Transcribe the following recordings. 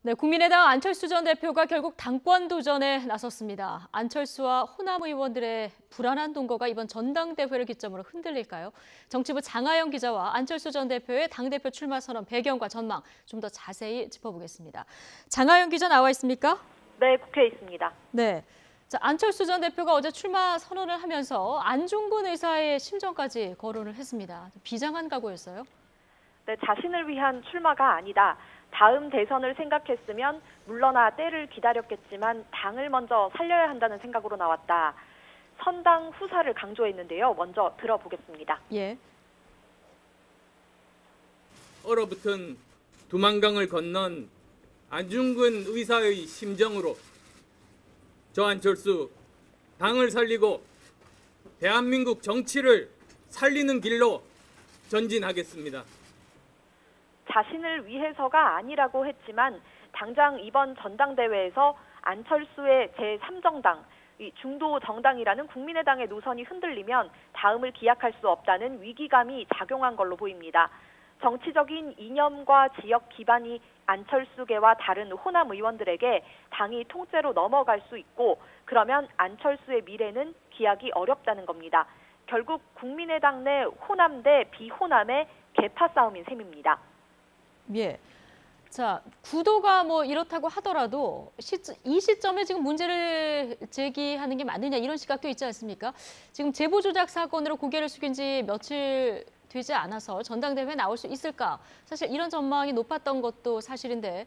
네, 국민의당 안철수 전 대표가 결국 당권 도전에 나섰습니다. 안철수와 호남 의원들의 불안한 동거가 이번 전당대회를 기점으로 흔들릴까요? 정치부 장하영 기자와 안철수 전 대표의 당대표 출마 선언 배경과 전망 좀 더 자세히 짚어보겠습니다. 장하영 기자 나와 있습니까? 네, 국회에 있습니다. 네. 자, 안철수 전 대표가 어제 출마 선언을 하면서 안중근 의사의 심정까지 거론을 했습니다. 비장한 각오였어요? 네, 자신을 위한 출마가 아니다. 다음 대선을 생각했으면 물러나 때를 기다렸겠지만 당을 먼저 살려야 한다는 생각으로 나왔다. 선당 후사를 강조했는데요. 먼저 들어보겠습니다. 예. 얼어붙은 두만강을 건넌 안중근 의사의 심정으로 저 안철수 당을 살리고 대한민국 정치를 살리는 길로 전진하겠습니다. 자신을 위해서가 아니라고 했지만 당장 이번 전당대회에서 안철수의 제3정당, 중도 정당이라는 국민의당의 노선이 흔들리면 다음을 기약할 수 없다는 위기감이 작용한 걸로 보입니다. 정치적인 이념과 지역 기반이 안철수계와 다른 호남 의원들에게 당이 통째로 넘어갈 수 있고 그러면 안철수의 미래는 기약이 어렵다는 겁니다. 결국 국민의당 내 호남 대 비호남의 계파 싸움인 셈입니다. 예. 자, 구도가 뭐 이렇다고 하더라도 이 시점에 지금 문제를 제기하는 게 맞느냐 이런 시각도 있지 않습니까? 지금 제보 조작 사건으로 고개를 숙인 지 며칠 되지 않아서 전당대회에 나올 수 있을까? 사실 이런 전망이 높았던 것도 사실인데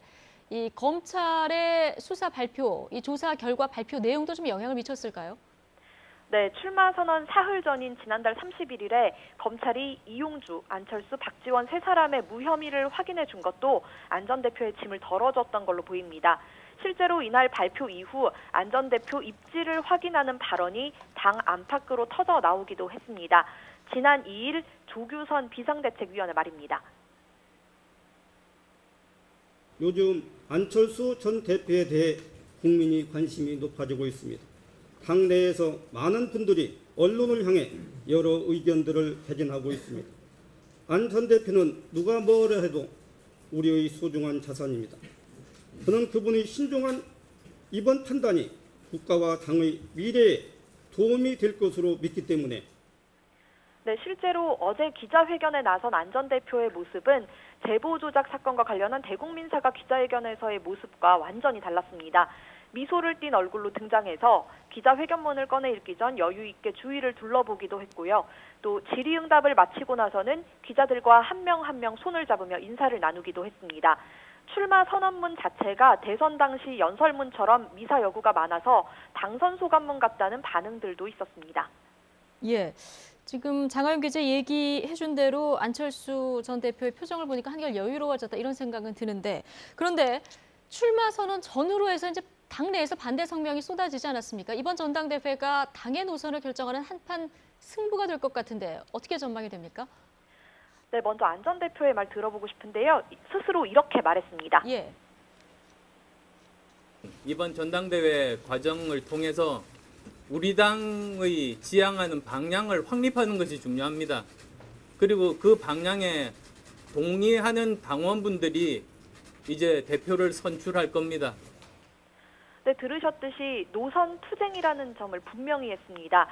이 검찰의 수사 발표, 이 조사 결과 발표 내용도 좀 영향을 미쳤을까요? 네, 출마 선언 사흘 전인 지난달 31일에 검찰이 이용주, 안철수, 박지원 세 사람의 무혐의를 확인해 준 것도 안 전 대표의 짐을 덜어줬던 걸로 보입니다. 실제로 이날 발표 이후 안 전 대표 입지를 확인하는 발언이 당 안팎으로 터져 나오기도 했습니다. 지난 2일 조규선 비상대책위원의 말입니다. 요즘 안철수 전 대표에 대해 국민이 관심이 높아지고 있습니다. 당내에서 많은 분들이 언론을 향해 여러 의견들을 개진하고 있습니다. 안 전 대표는 누가 뭐라 해도 우리의 소중한 자산입니다. 저는 그분의 신중한 이번 판단이 국가와 당의 미래에 도움이 될 것으로 믿기 때문에 네, 실제로 어제 기자회견에 나선 안 전 대표의 모습은 제보 조작 사건과 관련한 대국민사과 기자회견에서의 모습과 완전히 달랐습니다. 미소를 띤 얼굴로 등장해서 기자회견문을 꺼내 읽기 전 여유 있게 주위를 둘러보기도 했고요. 또 질의응답을 마치고 나서는 기자들과 한 명 한 명 손을 잡으며 인사를 나누기도 했습니다. 출마 선언문 자체가 대선 당시 연설문처럼 미사 여구가 많아서 당선 소감문 같다는 반응들도 있었습니다. 예. 지금 장하영 기자 얘기해준 대로 안철수 전 대표의 표정을 보니까 한결 여유로워졌다 이런 생각은 드는데 그런데 출마 선언 전후로 해서 이제 당내에서 반대 성명이 쏟아지지 않았습니까? 이번 전당대회가 당의 노선을 결정하는 한판 승부가 될 것 같은데 어떻게 전망이 됩니까? 네, 먼저 안 전 대표의 말 들어보고 싶은데요. 스스로 이렇게 말했습니다. 예. 이번 전당대회 과정을 통해서 우리 당의 지향하는 방향을 확립하는 것이 중요합니다. 그리고 그 방향에 동의하는 당원분들이 이제 대표를 선출할 겁니다. 네, 들으셨듯이 노선 투쟁이라는 점을 분명히 했습니다.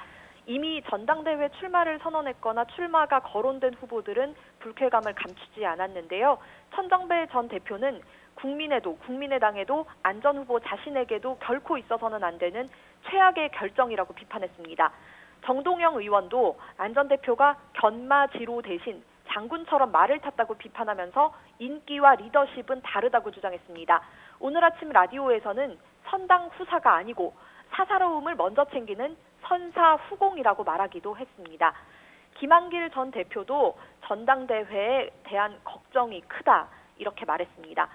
이미 전당대회 출마를 선언했거나 출마가 거론된 후보들은 불쾌감을 감추지 않았는데요. 천정배 전 대표는 국민에도 국민의당에도 안 전 후보 자신에게도 결코 있어서는 안 되는 최악의 결정이라고 비판했습니다. 정동영 의원도 안 전 대표가 견마지로 대신 장군처럼 말을 탔다고 비판하면서 인기와 리더십은 다르다고 주장했습니다. 오늘 아침 라디오에서는 선당 후사가 아니고 사사로움을 먼저 챙기는 선사후공이라고 말하기도 했습니다. 김한길 전 대표도 전당대회에 대한 걱정이 크다 이렇게 말했습니다.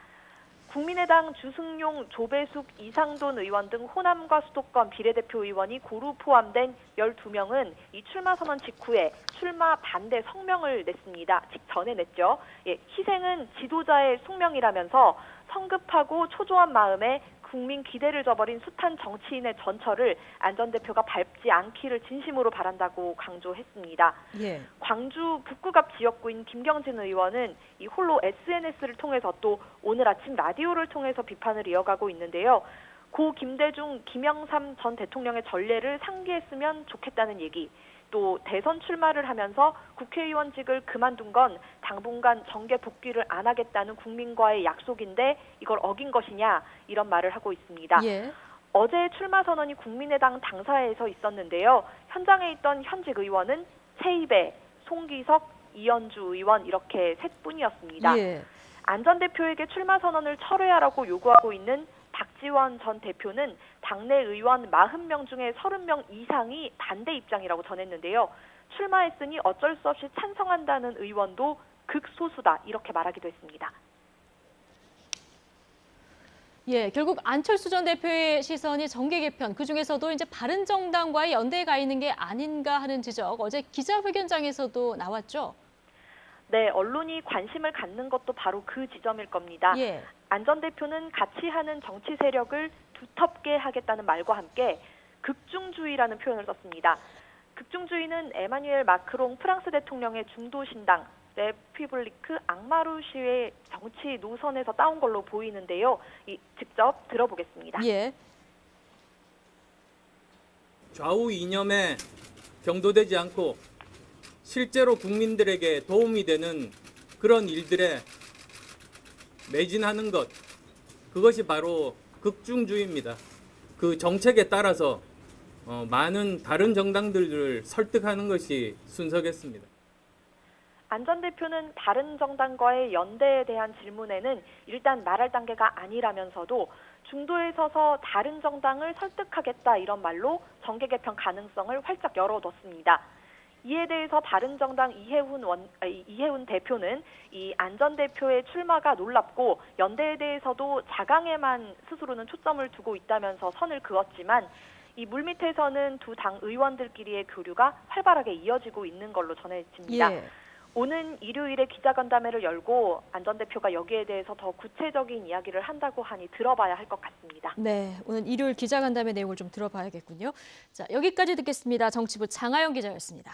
국민의당 주승용, 조배숙, 이상돈 의원 등 호남과 수도권 비례대표 의원이 고루 포함된 12명은 이 출마 선언 직후에 출마 반대 성명을 냈습니다. 직전에 냈죠. 예, 희생은 지도자의 숙명이라면서 성급하고 초조한 마음에 국민 기대를 저버린 숱한 정치인의 전철을 안 전 대표가 밟지 않기를 진심으로 바란다고 강조했습니다. 예. 광주 북구갑 지역구인 김경진 의원은 이 홀로 SNS를 통해서 또 오늘 아침 라디오를 통해서 비판을 이어가고 있는데요. 고 김대중, 김영삼 전 대통령의 전례를 상기했으면 좋겠다는 얘기, 또 대선 출마를 하면서 국회의원직을 그만둔 건 당분간 정계 복귀를 안 하겠다는 국민과의 약속인데 이걸 어긴 것이냐, 이런 말을 하고 있습니다. 예. 어제 출마 선언이 국민의당 당사에서 있었는데요. 현장에 있던 현직 의원은 최이배, 송기석, 이현주 의원 이렇게 셋뿐이었습니다. 예. 안 전 대표에게 출마 선언을 철회하라고 요구하고 있는 박지원 전 대표는 당내 의원 40명 중에 30명 이상이 반대 입장이라고 전했는데요. 출마했으니 어쩔 수 없이 찬성한다는 의원도 극소수다, 이렇게 말하기도 했습니다. 예, 결국 안철수 전 대표의 시선이 정계 개편, 그중에서도 이제 바른정당과의 연대에 가 있는 게 아닌가 하는 지적, 어제 기자회견장에서도 나왔죠. 네, 언론이 관심을 갖는 것도 바로 그 지점일 겁니다. 예. 안 전 대표는 같이 하는 정치 세력을 두텁게 하겠다는 말과 함께 극중주의라는 표현을 썼습니다. 극중주의는 에마뉴엘 마크롱 프랑스 대통령의 중도 신당 레피블리크 앙마루시의 정치 노선에서 따온 걸로 보이는데요. 직접 들어보겠습니다. 예. 좌우 이념에 경도되지 않고 실제로 국민들에게 도움이 되는 그런 일들에 매진하는 것, 그것이 바로 극중주의입니다. 그 정책에 따라서 많은 다른 정당들을 설득하는 것이 순서겠습니다. 안 전 대표는 다른 정당과의 연대에 대한 질문에는 일단 말할 단계가 아니라면서도 중도에 서서 다른 정당을 설득하겠다, 이런 말로 정계 개편 가능성을 활짝 열어뒀습니다. 이에 대해서 바른정당 이해훈 대표는 이 안 전 대표의 출마가 놀랍고 연대에 대해서도 자강에만 스스로는 초점을 두고 있다면서 선을 그었지만 이 물밑에서는 두 당 의원들끼리의 교류가 활발하게 이어지고 있는 걸로 전해집니다. 예. 오는 일요일에 기자간담회를 열고 안 전 대표가 여기에 대해서 더 구체적인 이야기를 한다고 하니 들어봐야 할 것 같습니다. 네, 오늘 일요일 기자간담회 내용을 좀 들어봐야겠군요. 자, 여기까지 듣겠습니다. 정치부 장하영 기자였습니다.